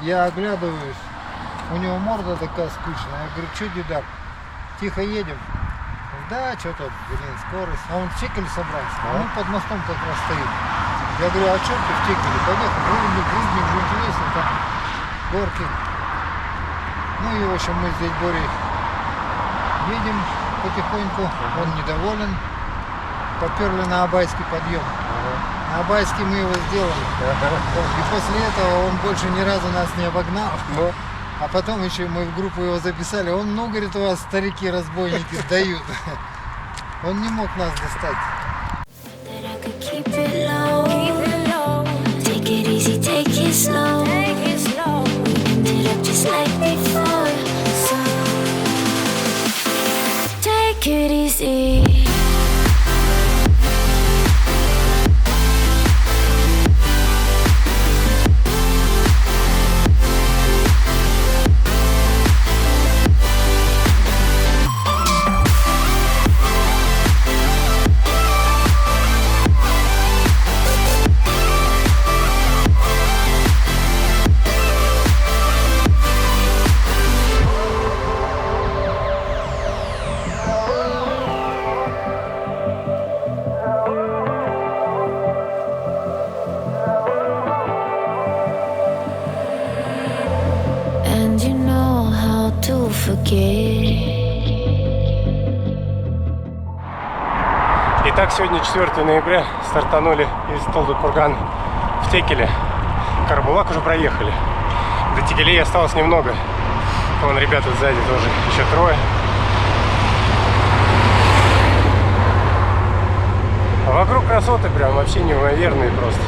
Я оглядываюсь, у него морда такая скучная. Я говорю, что, дедак, тихо едем? Да, что-то, блин, скорость. А он в Текель собрался, а мы под мостом как раз стоим. Я говорю, а что ты в Текеле? Поехал, грузник, интересно, там горки. Ну и, в общем, мы здесь, Борей, едем потихоньку, он недоволен. Поперли на Абайский подъем. На Абайский мы его сделали. И после этого он больше ни разу нас не обогнал. А потом еще мы в группу его записали. Он, ну, говорит, у вас старики-разбойники дают. Он не мог нас достать. Итак, сегодня 4 ноября, стартанули из Талды-Кургана в Текеле. Карабулак уже проехали. До Текелей осталось немного. Вон ребята сзади тоже, еще трое. А вокруг красоты прям вообще неимоверные просто.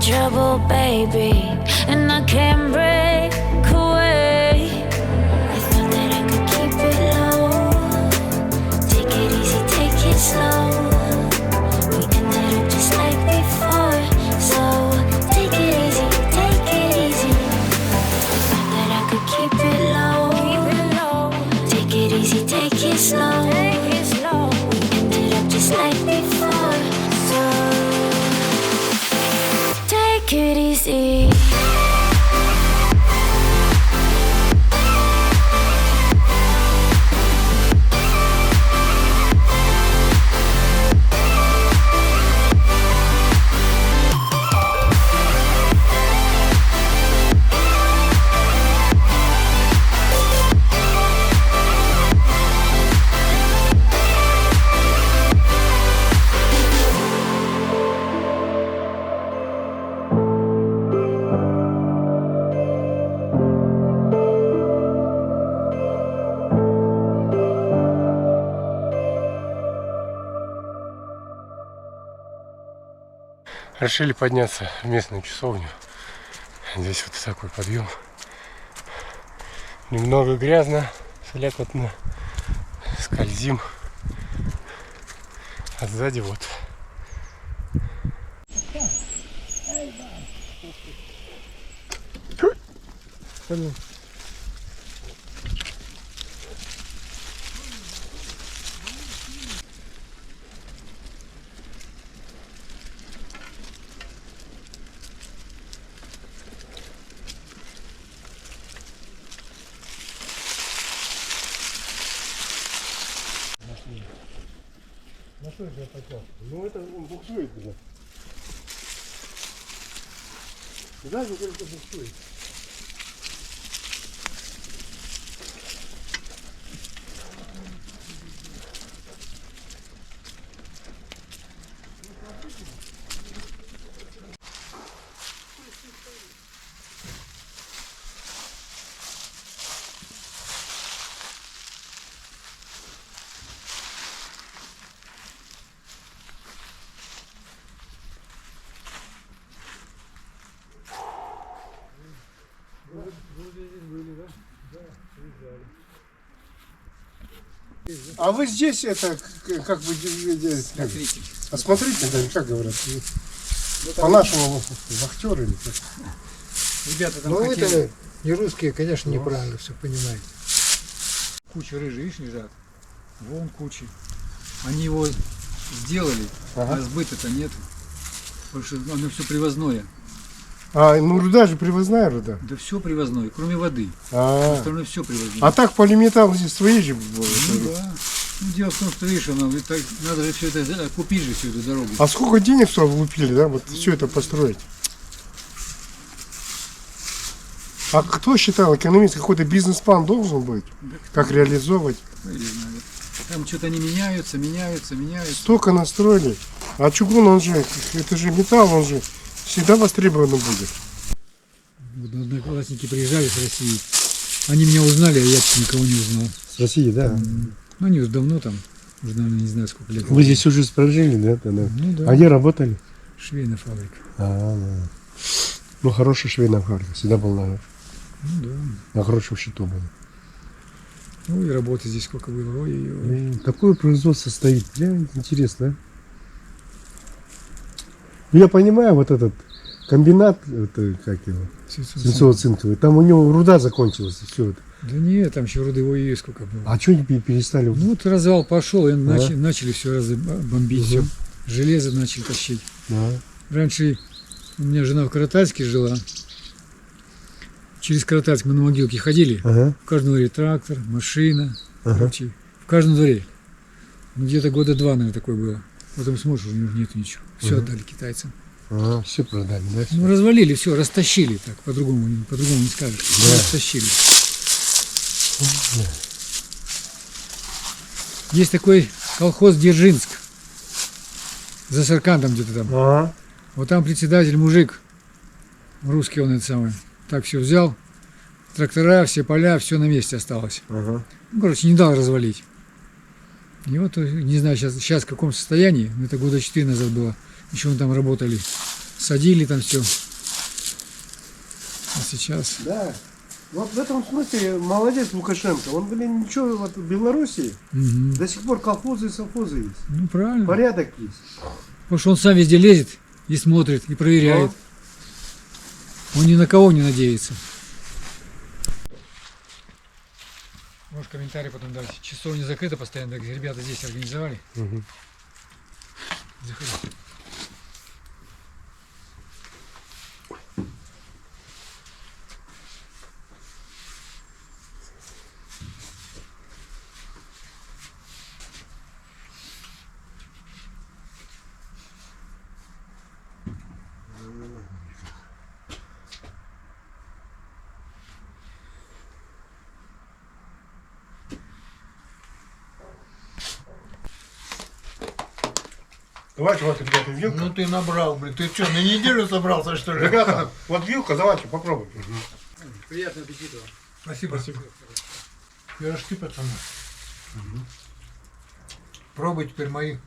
Trouble, baby, and I can't break away. I thought that I could keep it low. Take it easy, take it slow. We ended up just like before, so take it easy, take it easy. I thought that I could keep it low. Take it easy, take it slow. We ended up just like before, so take it easy. Решили подняться в местную часовню. Здесь вот такой подъем. Немного грязно, слякотно, скользим. А сзади вот. На что я хотел? Ну это он буксует, блин. Да, не только пустую. А вы здесь это, как вы смотрите? А смотрите, да, как говорят? По-нашему вахтеры или как? Ребята там Ну хотели... это не русские, конечно, неправильно все понимают. Куча рыжих, видишь, лежат. Вон кучи. Они его сделали, Ага. а сбыта-то нет. Потому что оно все привозное. А, ну руда же привозная руда. Да все привозное, кроме воды. А, Остальное все привозное. а так полиметалл здесь свои же было. Ну да. Ну, дело в том, что видишь, оно, ведь так, надо же все это купить же всю эту дорогу. А сколько денег сюда влупили, да, вот все это построить? А кто считал, экономист, какой-то бизнес-план должен быть? Как реализовывать? Я не знаю. Там что-то они меняются. Столько настроили. А чугун, он же, это же металл, он же всегда востребованным будет. Вот одноклассники приезжали с России. Они меня узнали, а я никого не узнал. С России, да? Ну, они уже давно там, уже, наверное, не знаю, сколько лет. Вы здесь уже прожили, да? Тогда? Ну да. А где работали? Швейная фабрика. Да. Ну, хорошая швейная фабрика, всегда был Ну да. на хорошем счету был. Ну и работы здесь сколько было. Ой-ой-ой. Какое производство стоит? Интересно, а? Ну, я понимаю, вот этот комбинат, это, как его, свинцово-цинковый, там у него руда закончилась, и все это. Да нет, там еще руды ой сколько было. А что они перестали? Ну вот развал пошел, и начали все бомбить, все. Железо начали тащить. Да. Раньше у меня жена в Каратальске жила. Через Каратальск мы на могилке ходили. Ага. В каждом дворе трактор, машина. Ага. Короче, в каждом дворе. Ну, где-то года 2, наверное, такое было. Потом смотришь, уже нет ничего. Все отдали китайцам. Все продали, да? Ну, развалили, все, растащили так, по-другому не скажешь. Да. Растащили. Есть такой колхоз Дзержинск. За Саркандом где-то там. Ага. Вот там председатель мужик. Русский он это самое. Так все взял. Трактора, все поля, все на месте осталось. Ага. Ну, короче, не дал развалить. И вот, не знаю, сейчас в каком состоянии. Это года 4 назад было. Еще мы там работали. Садили там все. А сейчас... Да. Вот в этом смысле молодец Лукашенко. Он, блин, ничего, вот в Белоруссии Мгм. до сих пор колхозы и совхозы есть. Ну, правильно. Порядок есть. Потому что он сам везде лезет и смотрит, и проверяет. Он ни на кого не надеется. Можешь комментарий потом дать. Часовня закрыта постоянно, так ребята здесь организовали. Мгм. Заходи. Давайте вот, ребята, вилка. Ну ты набрал, блин. Ты что, на неделю собрался, что ли? Ребята, вот вилка, давайте попробуем. Приятного аппетита вам. Спасибо. Пирожки, пацаны. Пробуй теперь мои.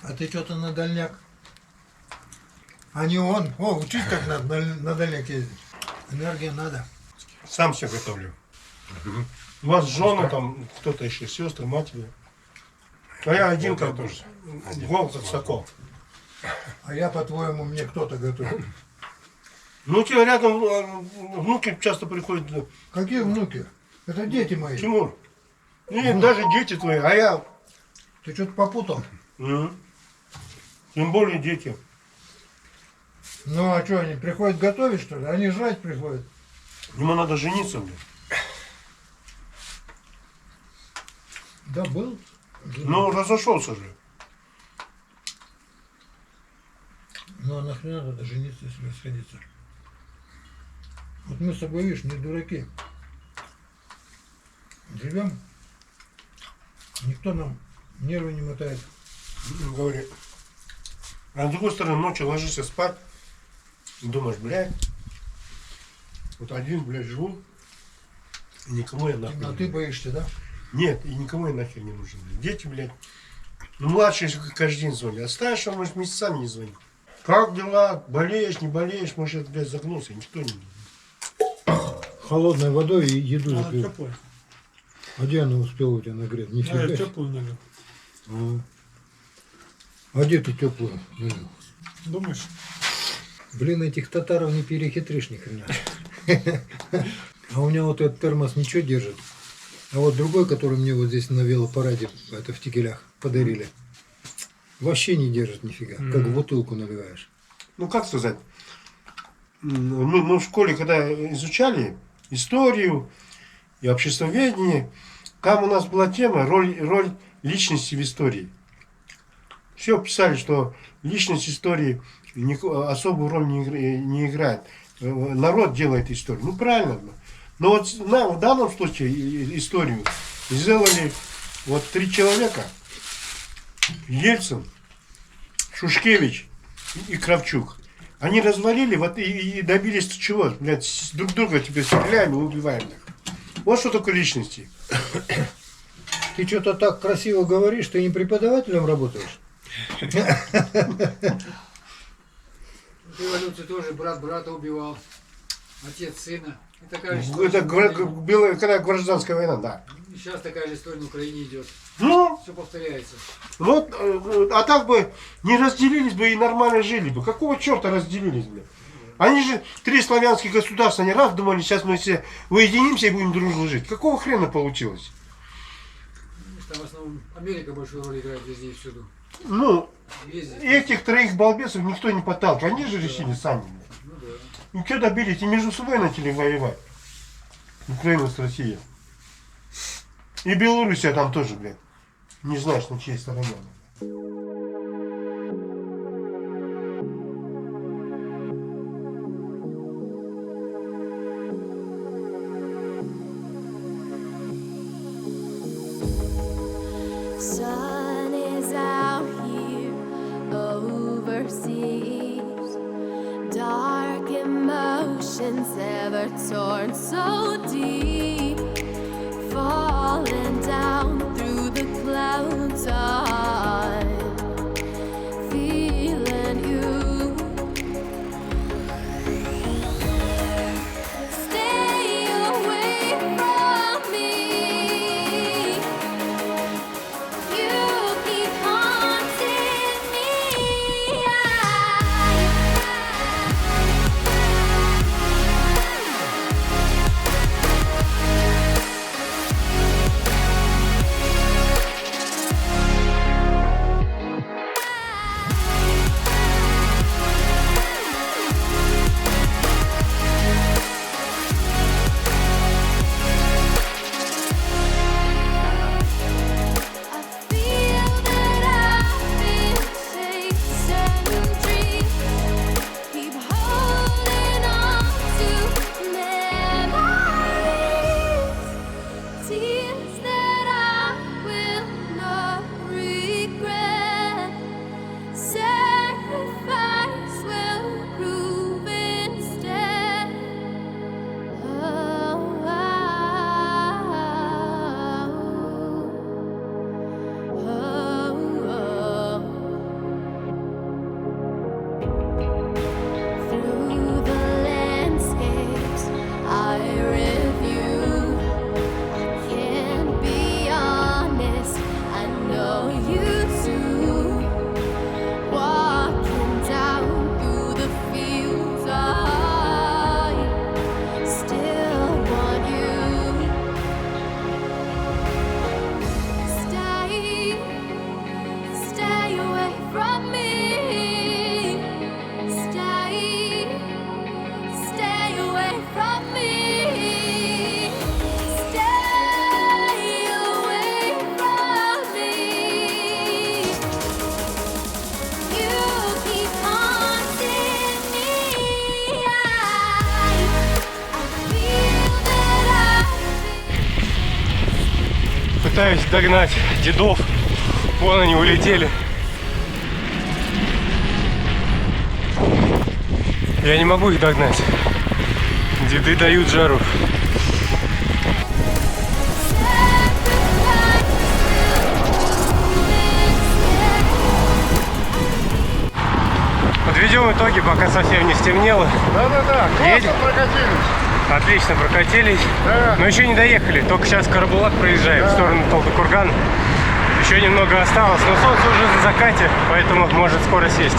А ты что-то на дальняк. А не он. О, учись как надо на дальняк ездить. Энергия надо. Сам все готовлю. У вас жены там, кто-то еще, сестры, матери. А я один как тоже. Гол как сокол. А я, по-твоему, мне кто-то готовит. Ну, у тебя рядом внуки часто приходят. Какие внуки? Это дети мои. Тимур. Нет, даже дети твои, а я. Ты что-то попутал. Тем более дети. Ну а что, они приходят готовить, что ли? Они жрать приходят. Ему надо жениться, блин. Да был. Ну, разошелся же. Ну а нахрена надо жениться, если расходиться? Вот мы с тобой, видишь, не дураки. Живем, никто нам нервы не мотает. Говорю. А с другой стороны, ночью ложишься спать, и думаешь, блядь, вот один, блядь, живу, и никому я нахуй А не ты нужен. боишься, да? Нет, и никому я нахер не нужен. Дети, блядь. Ну, младшие каждый день звонят. А старший, может, месяцами не звонит. Как дела? Болеешь, не болеешь? Может, я, блядь, загнулся? Никто не... Холодной водой и еду запил. Теплый. А где она успела у тебя нагреть? Я Нифига. себе. теплую налил. А где ты теплую налил? Думаешь? Блин, этих татаров не перехитришь ни хрена. А у меня вот этот термос ничего держит. А вот другой, который мне вот здесь на велопараде, это в Текелях, подарили, вообще не держит нифига. Как в бутылку наливаешь. Ну, как сказать? Мы в школе, когда изучали историю и обществоведение, там у нас была тема роль личности в истории. Все писали, что личность истории особую роль не играет. Народ делает историю. Ну, правильно. Но вот в данном случае историю сделали вот 3 человека. Ельцин, Шушкевич и Кравчук. Они развалили вот и добились чего? Блядь, друг друга теперь стреляем и убиваем их. Вот что такое личности. Ты что-то так красиво говоришь, ты не преподавателем работаешь? Революции тоже брат брата убивал, отец сына. И такая же Это когда гражданская война, да. Сейчас такая же история на Украине идет. Ну, Все повторяется. вот, а так бы не разделились бы и нормально жили бы. Какого черта разделились бы? Они же 3 славянских государства не раз думали, сейчас мы все уединимся и будем дружно жить. Какого хрена получилось? Там в основном Америка большую роль играет везде и всюду. Ну, Везде. этих 3 балбесов никто не подталкивал. Они же решили сами. Ну да. И что добились? И между собой начали воевать. Украина с Россией. И Белоруссия там тоже, блядь. Не знаешь, на чьей стороне. Sun is out here overseas. Dark emotions ever torn so deep. Falling down through the clouds. I'm feeling you. Stay away from me. You keep haunting me. пытаюсь догнать дедов. Вон они улетели. Я не могу их догнать. Деды дают жару. Подведем итоги, пока совсем не стемнело. Да-да-да, Едем? прокатились. Отлично прокатились. Да. Но еще не доехали. Только сейчас Карабулак проезжаем в сторону Талдыкурган. Еще немного осталось. Но солнце уже на закате, поэтому может скоро сесть.